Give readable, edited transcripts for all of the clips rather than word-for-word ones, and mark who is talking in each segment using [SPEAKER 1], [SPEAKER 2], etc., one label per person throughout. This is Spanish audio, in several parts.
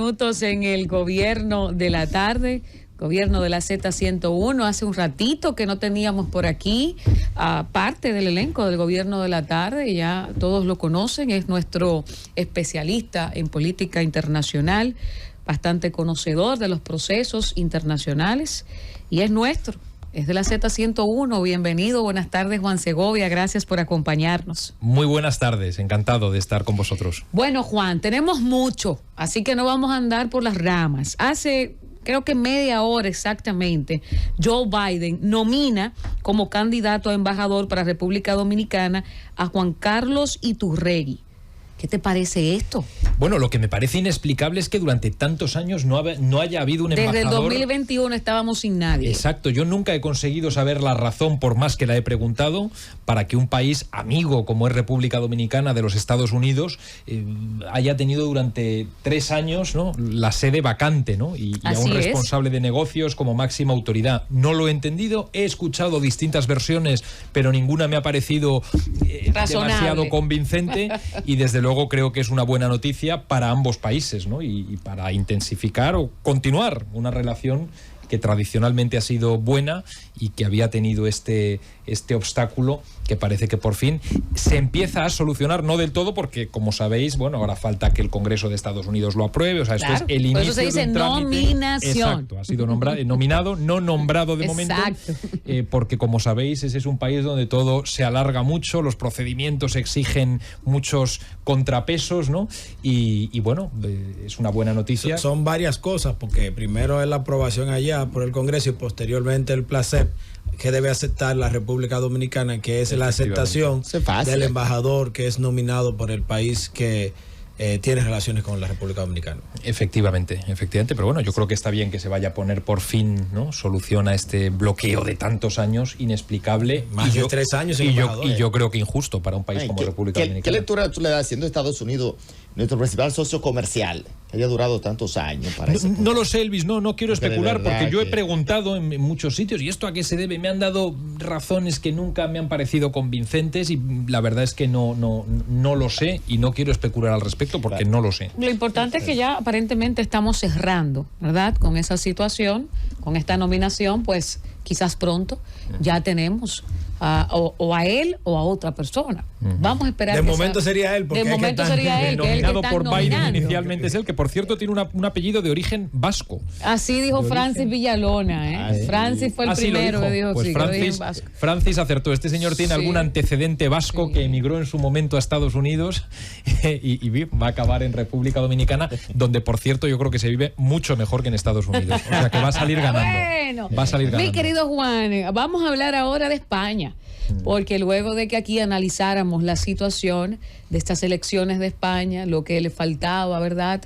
[SPEAKER 1] minutos en el gobierno de la tarde, gobierno de la Z101. Hace un ratito que no teníamos por aquí a parte del elenco del gobierno de la tarde, ya todos lo conocen, es nuestro especialista en política internacional, bastante conocedor de los procesos internacionales y es nuestro. Es de la Z101, bienvenido, buenas tardes Juan Segovia, gracias por acompañarnos.
[SPEAKER 2] Muy buenas tardes, encantado de estar con vosotros.
[SPEAKER 1] Bueno Juan, tenemos mucho, así que no vamos a andar por las ramas. Hace creo que media hora exactamente, Joe Biden nomina como candidato a embajador para República Dominicana a Juan Carlos Iturregui. ¿Qué te parece esto?
[SPEAKER 2] Bueno, lo que me parece inexplicable es que durante tantos años no haya habido un embajador.
[SPEAKER 1] Desde el 2021 estábamos sin nadie.
[SPEAKER 2] Exacto, yo nunca he conseguido saber la razón, por más que la he preguntado, para que un país amigo como es República Dominicana de los Estados Unidos haya tenido durante 3 años, ¿no?, la sede vacante, ¿no?, y a un responsable de negocios como máxima autoridad. No lo he entendido, he escuchado distintas versiones, pero ninguna me ha parecido demasiado convincente y desde luego creo que es una buena noticia para ambos países, ¿no?, y para intensificar o continuar una relación que tradicionalmente ha sido buena y que había tenido este obstáculo que parece que por fin se empieza a solucionar, no del todo, porque como sabéis, bueno, ahora falta que el Congreso de Estados Unidos lo apruebe, o sea, esto es el inicio.
[SPEAKER 1] Por eso se dice
[SPEAKER 2] de un trámite.
[SPEAKER 1] nominación.
[SPEAKER 2] Exacto, ha sido nominado, no nombrado de momento, porque como sabéis, ese es un país donde todo se alarga mucho, los procedimientos exigen muchos contrapesos, ¿no? Y bueno, es una buena noticia.
[SPEAKER 3] Son varias cosas, porque primero es la aprobación allá por el Congreso y posteriormente el placer que debe aceptar la República Dominicana, que es la aceptación del embajador que es nominado por el país que tiene relaciones con la República Dominicana. Efectivamente,
[SPEAKER 2] pero bueno, yo creo que está bien que se vaya a poner por fin, ¿no?, solución a este bloqueo de tantos años inexplicable.
[SPEAKER 3] Más de 3 años
[SPEAKER 2] y yo creo que injusto para un país como República Dominicana.
[SPEAKER 4] ¿Qué lectura tú le das siendo Estados Unidos nuestro principal socio comercial, que haya durado tantos años para eso?
[SPEAKER 2] No lo sé, Elvis, no quiero especular, porque yo he preguntado en muchos sitios, ¿y esto a qué se debe? Me han dado razones que nunca me han parecido convincentes y la verdad es que no lo sé y no quiero especular al respecto porque no lo sé.
[SPEAKER 1] Lo importante es que ya aparentemente estamos cerrando, ¿verdad?, con esa situación, con esta nominación, pues quizás pronto ya tenemos o a él o a otra persona. Vamos a esperar.
[SPEAKER 3] De momento sería él, porque
[SPEAKER 1] de momento sería él, que es el que
[SPEAKER 2] nominado
[SPEAKER 1] están
[SPEAKER 2] por Biden
[SPEAKER 1] nominando.
[SPEAKER 2] inicialmente es él, que por cierto tiene un apellido de origen vasco.
[SPEAKER 1] Así dijo Francis Villalona, Francis fue el primero que dijo,
[SPEAKER 2] pues
[SPEAKER 1] sí,
[SPEAKER 2] Francis acertó. Este señor tiene algún antecedente vasco que emigró en su momento a Estados Unidos y va a acabar en República Dominicana, donde por cierto yo creo que se vive mucho mejor que en Estados Unidos. O sea que va a salir ganando. Va a salir ganando.
[SPEAKER 1] Mi querido Juan, vamos a hablar ahora de España, porque luego de que aquí analizáramos la situación de estas elecciones de España, lo que le faltaba, ¿verdad?,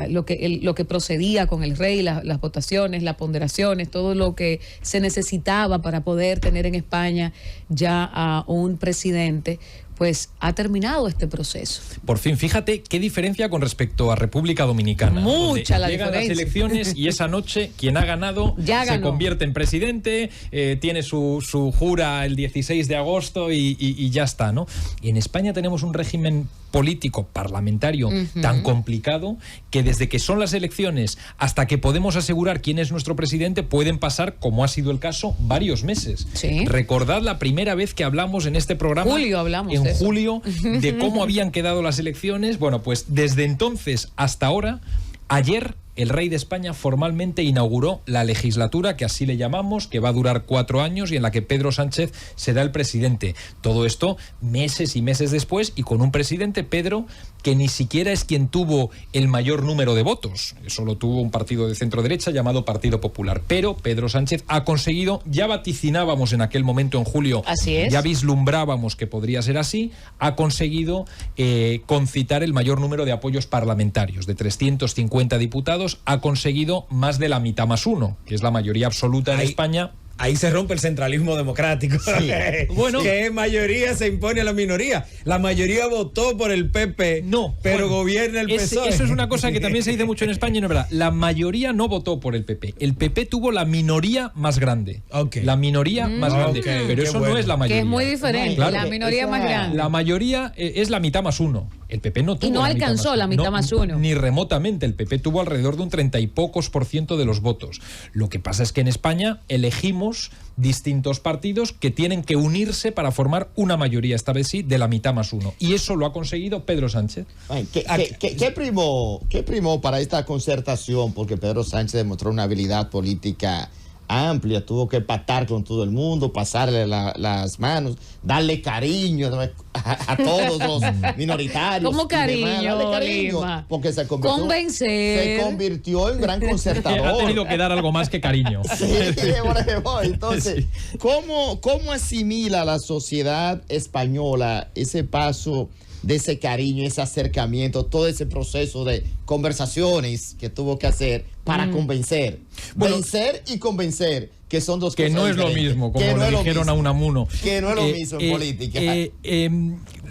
[SPEAKER 1] lo que procedía con el rey, las votaciones, las ponderaciones, todo lo que se necesitaba para poder tener en España ya a un presidente, pues ha terminado este proceso.
[SPEAKER 2] Por fin, fíjate qué diferencia con respecto a República Dominicana.
[SPEAKER 1] Mucha la
[SPEAKER 2] llegan
[SPEAKER 1] diferencia.
[SPEAKER 2] las elecciones y esa noche quien ha ganado se convierte en presidente, tiene su jura el 16 de agosto y ya está, ¿no? Y en España tenemos un régimen político parlamentario tan complicado que desde que son las elecciones hasta que podemos asegurar quién es nuestro presidente pueden pasar, como ha sido el caso, varios meses.
[SPEAKER 1] ¿Sí?
[SPEAKER 2] Recordad la primera vez que hablamos en este programa, en julio, de cómo habían quedado las elecciones. Bueno, pues desde entonces hasta ahora, ayer el rey de España formalmente inauguró la legislatura, que así le llamamos, que va a durar 4 años y en la que Pedro Sánchez será el presidente. Todo esto meses y meses después y con un presidente, Pedro, que ni siquiera es quien tuvo el mayor número de votos. Solo tuvo un partido de centro derecha llamado Partido Popular. Pero Pedro Sánchez ha conseguido, ya vaticinábamos en aquel momento en julio, ya vislumbrábamos que podría ser así, ha conseguido concitar el mayor número de apoyos parlamentarios. De 350 diputados, ha conseguido más de la mitad más uno, que es la mayoría absoluta en España.
[SPEAKER 3] Ahí se rompe el centralismo democrático. Sí. Bueno, que mayoría se impone a la minoría. La mayoría votó por el PP, pero gobierna el PSOE.
[SPEAKER 2] Eso es una cosa que también se dice mucho en España y no es verdad. La mayoría no votó por el PP. El PP tuvo la minoría más grande. La minoría más grande. Pero eso no es la mayoría.
[SPEAKER 1] Que es muy diferente.
[SPEAKER 2] Claro.
[SPEAKER 1] La minoría más grande.
[SPEAKER 2] La mayoría es la mitad más uno. El PP no tuvo.
[SPEAKER 1] Y no alcanzó la mitad más uno.
[SPEAKER 2] Ni remotamente. El PP tuvo alrededor de un 30 y pocos % de los votos. Lo que pasa es que en España elegimos distintos partidos que tienen que unirse para formar una mayoría, esta vez sí, de la mitad más uno. Y eso lo ha conseguido Pedro Sánchez.
[SPEAKER 4] ¿Qué primó para esta concertación? Porque Pedro Sánchez demostró una habilidad política amplia, tuvo que pactar con todo el mundo, pasarle las manos, darle cariño a todos los minoritarios.
[SPEAKER 1] ¿Cómo cariño?
[SPEAKER 4] Porque se convirtió en gran concertador.
[SPEAKER 2] Ha tenido que dar algo más que cariño.
[SPEAKER 4] Sí, entonces, sí. ¿Cómo asimila la sociedad española ese paso de ese cariño, ese acercamiento, todo ese proceso de conversaciones que tuvo que hacer para convencer? Vencer y convencer, que son dos cosas
[SPEAKER 2] que no es
[SPEAKER 4] diferentes.
[SPEAKER 2] Lo mismo, como le dijeron a Unamuno.
[SPEAKER 4] Que no es lo mismo en política.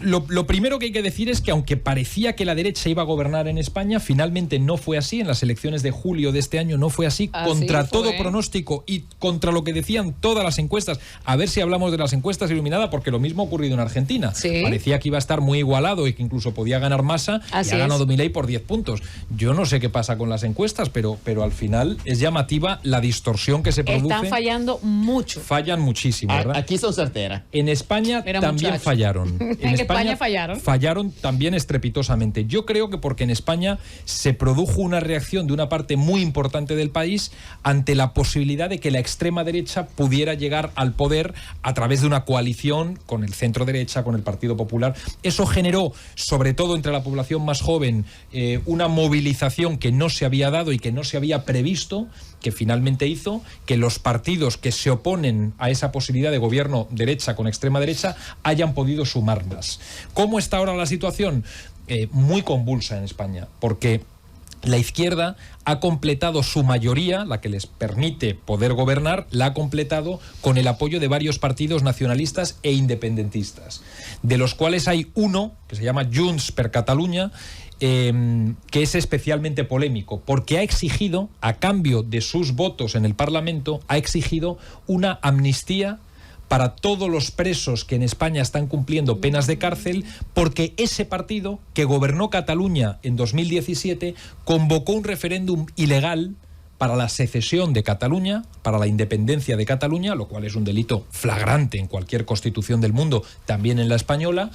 [SPEAKER 2] Lo primero que hay que decir es que aunque parecía que la derecha iba a gobernar en España, finalmente no fue así. En las elecciones de julio de este año no fue así. Contra todo pronóstico y contra lo que decían todas las encuestas. A ver si hablamos de las encuestas, Iluminada, porque lo mismo ha ocurrido en Argentina.
[SPEAKER 1] ¿Sí?
[SPEAKER 2] Parecía que iba a estar muy igualado y que incluso podía ganar Massa, y ha ganado Milei por 10 puntos. Yo no sé qué pasa con las encuestas, pero al final es llamativa la distorsión que se produce.
[SPEAKER 1] Están fallando mucho.
[SPEAKER 2] Fallan muchísimo, ¿verdad?
[SPEAKER 4] Aquí son certeras.
[SPEAKER 2] En España también fallaron.
[SPEAKER 1] En España fallaron.
[SPEAKER 2] Fallaron también estrepitosamente. Yo creo que porque en España se produjo una reacción de una parte muy importante del país ante la posibilidad de que la extrema derecha pudiera llegar al poder a través de una coalición con el centro derecha, con el Partido Popular. Eso generó, sobre todo entre la población más joven, una movilización que no se había dado y que no se había previsto, que finalmente hizo que los partidos que se oponen a esa posibilidad de gobierno derecha con extrema derecha hayan podido sumar más. ¿Cómo está ahora la situación? Muy convulsa en España, porque la izquierda ha completado su mayoría, la que les permite poder gobernar, la ha completado con el apoyo de varios partidos nacionalistas e independentistas, de los cuales hay uno, que se llama Junts per Catalunya, que es especialmente polémico, porque ha exigido, a cambio de sus votos en el Parlamento, ha exigido una amnistía para todos los presos que en España están cumpliendo penas de cárcel, porque ese partido que gobernó Cataluña en 2017 convocó un referéndum ilegal para la secesión de Cataluña, para la independencia de Cataluña, lo cual es un delito flagrante en cualquier constitución del mundo, también en la española.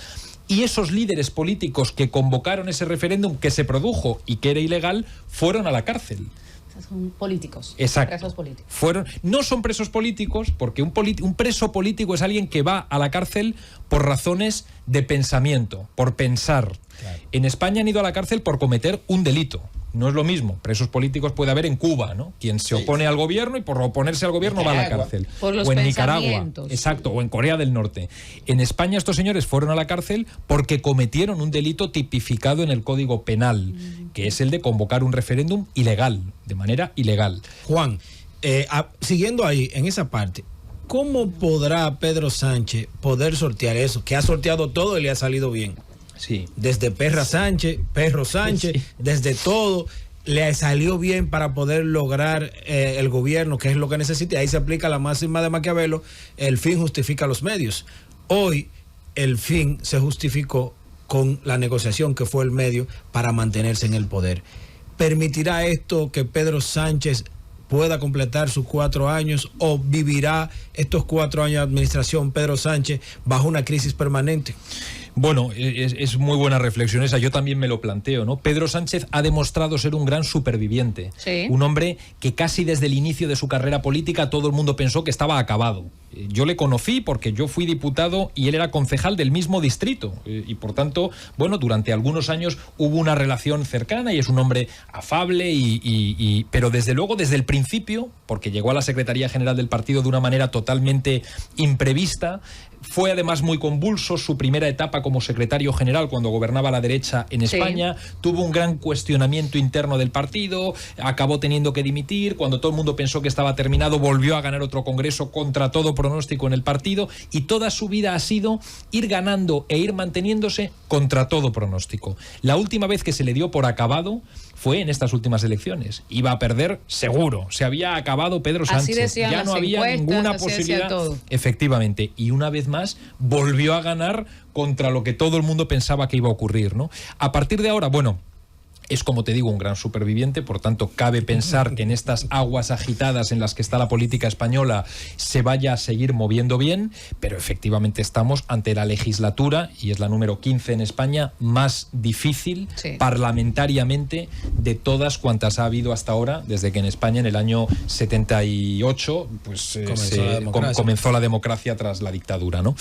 [SPEAKER 2] Y esos líderes políticos que convocaron ese referéndum que se produjo y que era ilegal, fueron a la cárcel.
[SPEAKER 1] Son políticos.
[SPEAKER 2] Exacto.
[SPEAKER 1] Presos políticos.
[SPEAKER 2] No son presos políticos, porque un preso político es alguien que va a la cárcel por razones de pensamiento, por pensar. Claro. En España han ido a la cárcel por cometer un delito. No es lo mismo. Presos políticos puede haber en Cuba, ¿no? Quien se opone al gobierno y por oponerse al gobierno va a la cárcel.
[SPEAKER 1] Por los
[SPEAKER 2] o en Nicaragua. Exacto, o en Corea del Norte. En España estos señores fueron a la cárcel porque cometieron un delito tipificado en el Código Penal, que es el de convocar un referéndum ilegal, de manera ilegal.
[SPEAKER 3] Juan, siguiendo ahí, en esa parte, ¿cómo podrá Pedro Sánchez poder sortear eso? Que ha sorteado todo y le ha salido bien.
[SPEAKER 2] Sí.
[SPEAKER 3] Desde Perro Sánchez, sí. Desde todo le salió bien para poder lograr el gobierno, que es lo que necesita. Ahí se aplica la máxima de Maquiavelo: el fin justifica los medios. Hoy el fin se justificó con la negociación, que fue el medio para mantenerse en el poder. ¿Permitirá esto que Pedro Sánchez pueda completar sus 4 años, o vivirá estos 4 años de administración Pedro Sánchez bajo una crisis permanente?
[SPEAKER 2] Bueno, es muy buena reflexión esa. Yo también me lo planteo, ¿no? Pedro Sánchez ha demostrado ser un gran superviviente.
[SPEAKER 1] Sí.
[SPEAKER 2] Un hombre que casi desde el inicio de su carrera política todo el mundo pensó que estaba acabado. Yo le conocí porque yo fui diputado y él era concejal del mismo distrito. Y por tanto, bueno, durante algunos años hubo una relación cercana y es un hombre afable, pero desde luego, desde el principio, porque llegó a la Secretaría General del partido de una manera totalmente imprevista. Fue además muy convulso su primera etapa como secretario general cuando gobernaba la derecha en España. Sí. Tuvo un gran cuestionamiento interno del partido, acabó teniendo que dimitir. Cuando todo el mundo pensó que estaba terminado, volvió a ganar otro congreso contra todo pronóstico en el partido, y toda su vida ha sido ir ganando e ir manteniéndose contra todo pronóstico. La última vez que se le dio por acabado fue en estas últimas elecciones. Iba a perder seguro. Se había acabado Pedro Sánchez. Ya no había ninguna posibilidad. Efectivamente. Y una vez más volvió a ganar contra lo que todo el mundo pensaba que iba a ocurrir, ¿no? A partir de ahora, bueno, es, como te digo, un gran superviviente, por tanto cabe pensar que en estas aguas agitadas en las que está la política española se vaya a seguir moviendo bien, pero efectivamente estamos ante la legislatura, y es la número 15 en España, más difícil parlamentariamente de todas cuantas ha habido hasta ahora, desde que en España en el año 78 pues, comenzó la democracia tras la dictadura, ¿no?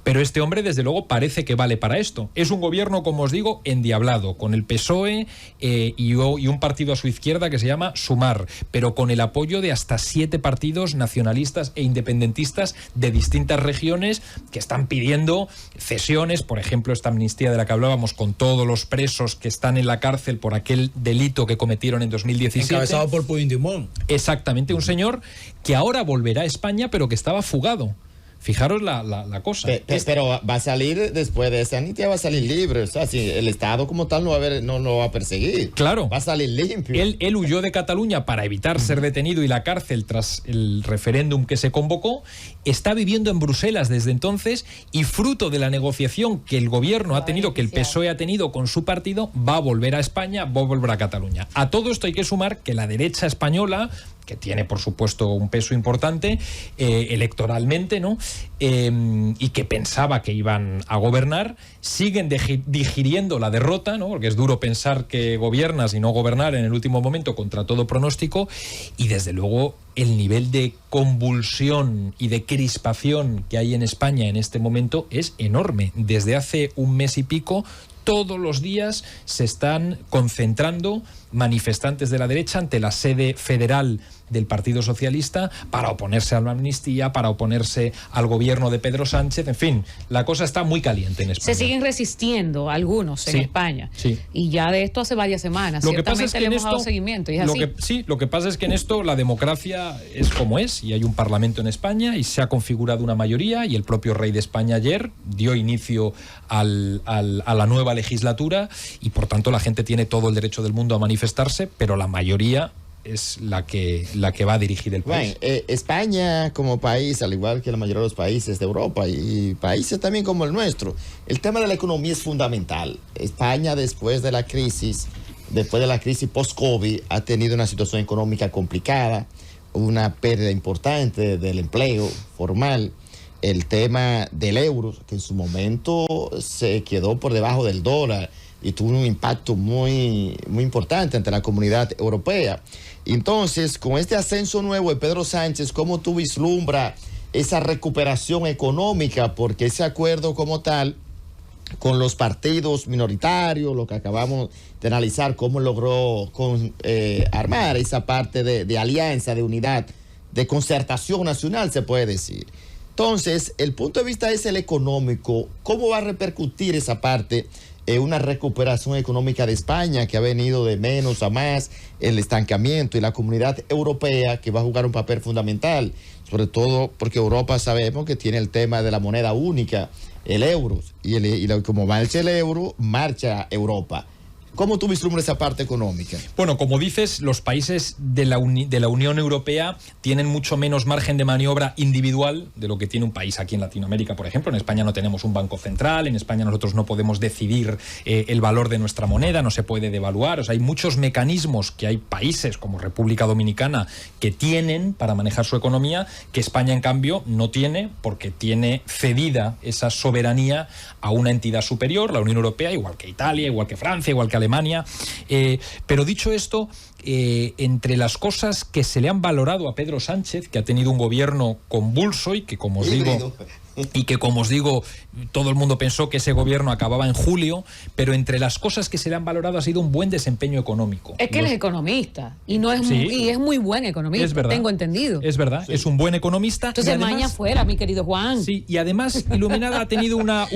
[SPEAKER 2] Pero este hombre, desde luego, parece que vale para esto. Es un gobierno, como os digo, endiablado, con el PSOE y un partido a su izquierda que se llama Sumar, pero con el apoyo de hasta 7 partidos nacionalistas e independentistas de distintas regiones que están pidiendo cesiones, por ejemplo, esta amnistía de la que hablábamos, con todos los presos que están en la cárcel por aquel delito que cometieron en 2017.
[SPEAKER 3] Encabezado por Puigdemont.
[SPEAKER 2] Exactamente, un señor que ahora volverá a España, pero que estaba fugado. Fijaros la cosa.
[SPEAKER 4] Pero va a salir después de esa amnistía, va a salir libre. O sea, si el Estado como tal no lo va a perseguir.
[SPEAKER 2] Claro.
[SPEAKER 4] Va a salir limpio.
[SPEAKER 2] Él huyó de Cataluña para evitar ser detenido y la cárcel tras el referéndum que se convocó. Está viviendo en Bruselas desde entonces, y fruto de la negociación que el gobierno ha tenido, que el PSOE ha tenido con su partido, va a volver a España, va a volver a Cataluña. A todo esto hay que sumar que la derecha española, que tiene por supuesto un peso importante electoralmente, ¿no? Y que pensaba que iban a gobernar, siguen digiriendo la derrota, ¿no? Porque es duro pensar que gobiernas y no gobernar en el último momento contra todo pronóstico, y desde luego el nivel de convulsión y de crispación que hay en España en este momento es enorme. Desde hace un mes y pico, todos los días se están concentrando manifestantes de la derecha ante la sede federal del Partido Socialista para oponerse a la amnistía, para oponerse al gobierno de Pedro Sánchez. En fin, la cosa está muy caliente en España.
[SPEAKER 1] Se siguen resistiendo algunos en España. Sí. Y ya de esto hace varias semanas.
[SPEAKER 2] Lo que pasa es que
[SPEAKER 1] le hemos dado seguimiento. Y es así.
[SPEAKER 2] Lo que pasa es que en esto la democracia es como es, y hay un parlamento en España y se ha configurado una mayoría, y el propio rey de España ayer dio inicio a la nueva legislatura, y por tanto la gente tiene todo el derecho del mundo a manifestarse, pero la mayoría es la que va a dirigir el país.
[SPEAKER 4] Bueno, España como país, al igual que la mayoría de los países de Europa y países también como el nuestro, el tema de la economía es fundamental. España, después de la crisis post-COVID, ha tenido una situación económica complicada, una pérdida importante del empleo formal, el tema del euro, que en su momento se quedó por debajo del dólar y tuvo un impacto muy, muy importante ante la comunidad europea. Entonces, con este ascenso nuevo de Pedro Sánchez, ¿cómo tú vislumbras esa recuperación económica? Porque ese acuerdo como tal, con los partidos minoritarios, lo que acabamos de analizar, cómo logró armar esa parte de alianza, de unidad, de concertación nacional, se puede decir. Entonces, el punto de vista es el económico. ¿Cómo va a repercutir esa parte una recuperación económica de España, que ha venido de menos a más, el estancamiento, y la comunidad europea, que va a jugar un papel fundamental, sobre todo porque Europa sabemos que tiene el tema de la moneda única, el euro, y como marcha el euro, marcha Europa? ¿Cómo tú vislumbras esa parte económica?
[SPEAKER 2] Bueno, como dices, los países de la Unión Europea tienen mucho menos margen de maniobra individual de lo que tiene un país aquí en Latinoamérica, por ejemplo. En España no tenemos un banco central, en España nosotros no podemos decidir el valor de nuestra moneda, no se puede devaluar. O sea, hay muchos mecanismos que hay países como República Dominicana que tienen para manejar su economía, que España, en cambio, no tiene, porque tiene cedida esa soberanía a una entidad superior, la Unión Europea, igual que Italia, igual que Francia, igual que Alemania. Pero dicho esto, entre las cosas que se le han valorado a Pedro Sánchez, que ha tenido un gobierno convulso y que, como os digo, todo el mundo pensó que ese gobierno acababa en julio, pero entre las cosas que se le han valorado ha sido un buen desempeño económico.
[SPEAKER 1] Es que él es economista y es muy buen economista, es verdad, tengo entendido.
[SPEAKER 2] Es verdad, es un buen economista.
[SPEAKER 1] Entonces, además, maña fuera, mi querido Juan.
[SPEAKER 2] Sí, y además Iluminada ha tenido una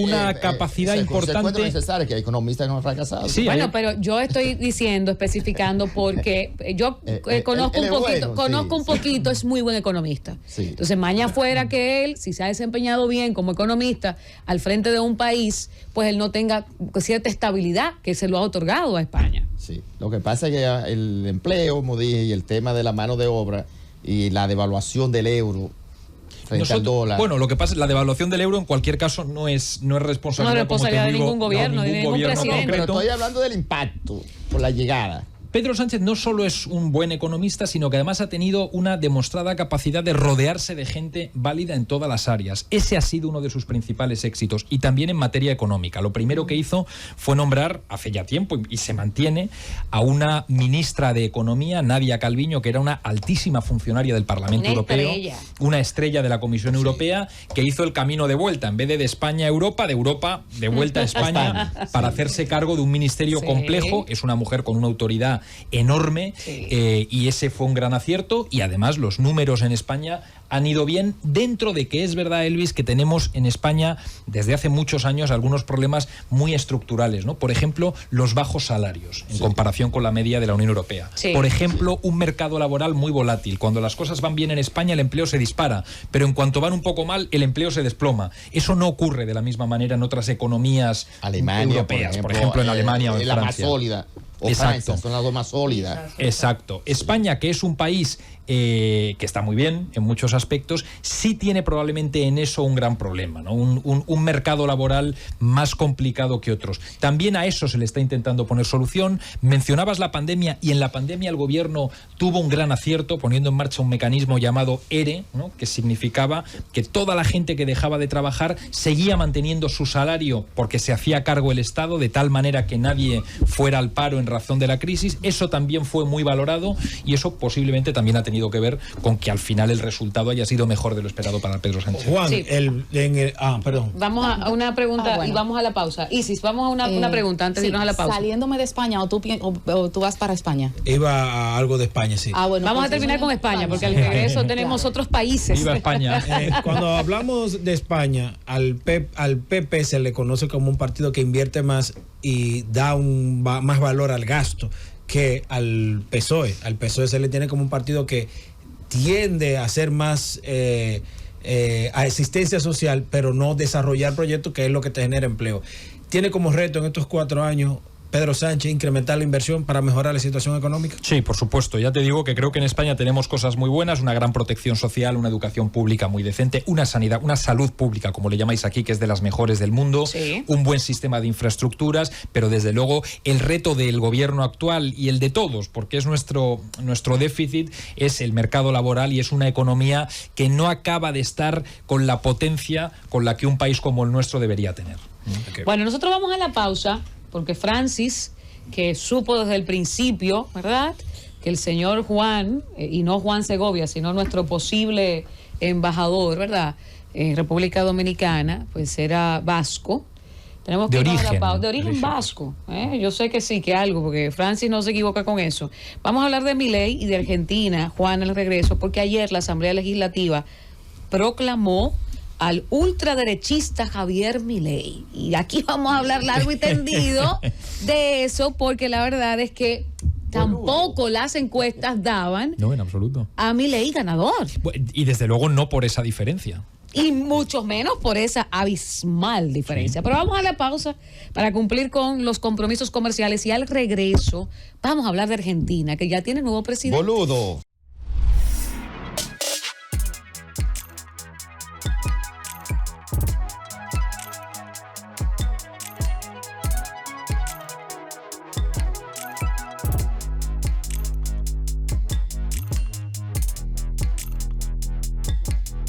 [SPEAKER 2] capacidad importante.
[SPEAKER 4] Es necesario que hay economistas que no han fracasado.
[SPEAKER 1] Sí, bueno, pero yo estoy especificando, porque yo conozco un poquito, es muy buen economista. Sí. Entonces, maña fuera que él, si se ha desempeñado bien como economista al frente de un país, pues él no tenga cierta estabilidad que se lo ha otorgado a España.
[SPEAKER 4] Sí, lo que pasa es que el empleo, como dije, y el tema de la mano de obra y la devaluación del euro frente al dólar.
[SPEAKER 2] Bueno, lo que pasa es que la devaluación del euro en cualquier caso no es responsabilidad,
[SPEAKER 1] de ningún gobierno, de ningún presidente.
[SPEAKER 4] Pero estoy hablando del impacto por la llegada.
[SPEAKER 2] Pedro Sánchez no solo es un buen economista, sino que además ha tenido una demostrada capacidad de rodearse de gente válida en todas las áreas. Ese ha sido uno de sus principales éxitos, y también en materia económica. Lo primero que hizo fue nombrar, hace ya tiempo, y se mantiene, a una ministra de Economía, Nadia Calviño, que era una altísima funcionaria del Parlamento Europeo, una estrella de la Comisión Europea, que hizo el camino de vuelta, en vez de España a Europa, de Europa de vuelta a España, para hacerse cargo de un ministerio complejo. Es una mujer con una autoridad enorme, y ese fue un gran acierto, y además los números en España han ido bien, dentro de que es verdad, Elvis, que tenemos en España desde hace muchos años algunos problemas muy estructurales, ¿no? Por ejemplo, los bajos salarios en comparación con la media de la Unión Europea. Por ejemplo, un mercado laboral muy volátil. Cuando las cosas van bien en España, el empleo se dispara, pero en cuanto van un poco mal, el empleo se desploma. Eso no ocurre de la misma manera en otras economías europeas, por ejemplo en Alemania o en Francia.
[SPEAKER 4] La más sólida. Francia, son las dos más sólidas.
[SPEAKER 2] Exacto. España, que es un país que está muy bien en muchos aspectos, sí tiene probablemente en eso un gran problema, ¿no? Un mercado laboral más complicado que otros. También a eso se le está intentando poner solución. Mencionabas la pandemia, y en la pandemia el gobierno tuvo un gran acierto poniendo en marcha un mecanismo llamado ERE, ¿no? Que significaba que toda la gente que dejaba de trabajar seguía manteniendo su salario porque se hacía cargo el Estado, de tal manera que nadie fuera al paro en razón de la crisis. Eso también fue muy valorado, y eso posiblemente también ha tenido que ver con que al final el resultado haya sido mejor de lo esperado para Pedro Sánchez.
[SPEAKER 3] Juan, perdón.
[SPEAKER 1] Vamos a una pregunta y vamos a la pausa. Isis, vamos a una pregunta antes de irnos a la pausa.
[SPEAKER 5] Saliéndome de España, o tú vas para España.
[SPEAKER 3] Iba a algo de España, sí.
[SPEAKER 1] Bueno, vamos a terminar con España, porque al regreso tenemos otros países.
[SPEAKER 2] Viva España.
[SPEAKER 3] Cuando hablamos de España, al PP se le conoce como un partido que invierte más y da más valor al gasto que al PSOE. Al PSOE se le tiene como un partido que tiende a ser más a asistencia social, pero no desarrollar proyectos, que es lo que te genera empleo. Tiene como reto en estos 4 años Pedro Sánchez incrementar la inversión para mejorar la situación económica.
[SPEAKER 2] Sí, por supuesto. Ya te digo que creo que en España tenemos cosas muy buenas, una gran protección social, una educación pública muy decente, una sanidad, una salud pública, como le llamáis aquí, que es de las mejores del mundo, un buen sistema de infraestructuras, pero desde luego el reto del gobierno actual y el de todos, porque es nuestro déficit, es el mercado laboral, y es una economía que no acaba de estar con la potencia con la que un país como el nuestro debería tener.
[SPEAKER 1] Bueno, nosotros vamos a la pausa, porque Francis, que supo desde el principio, ¿verdad?, que el señor Juan, y no Juan Segovia, sino nuestro posible embajador, ¿verdad?, en República Dominicana, pues era vasco. Tenemos que irnos a la pausa. De origen vasco. Yo sé que sí, que algo, porque Francis no se equivoca con eso. Vamos a hablar de Milei y de Argentina, Juan, al regreso, porque ayer la Asamblea Legislativa proclamó al ultraderechista Javier Milei. Y aquí vamos a hablar largo y tendido de eso, porque la verdad es que tampoco las encuestas daban
[SPEAKER 2] en absoluto
[SPEAKER 1] a Milei ganador.
[SPEAKER 2] Y desde luego no por esa diferencia.
[SPEAKER 1] Y mucho menos por esa abismal diferencia. Pero vamos a la pausa para cumplir con los compromisos comerciales, y al regreso vamos a hablar de Argentina, que ya tiene nuevo presidente.
[SPEAKER 4] Boludo.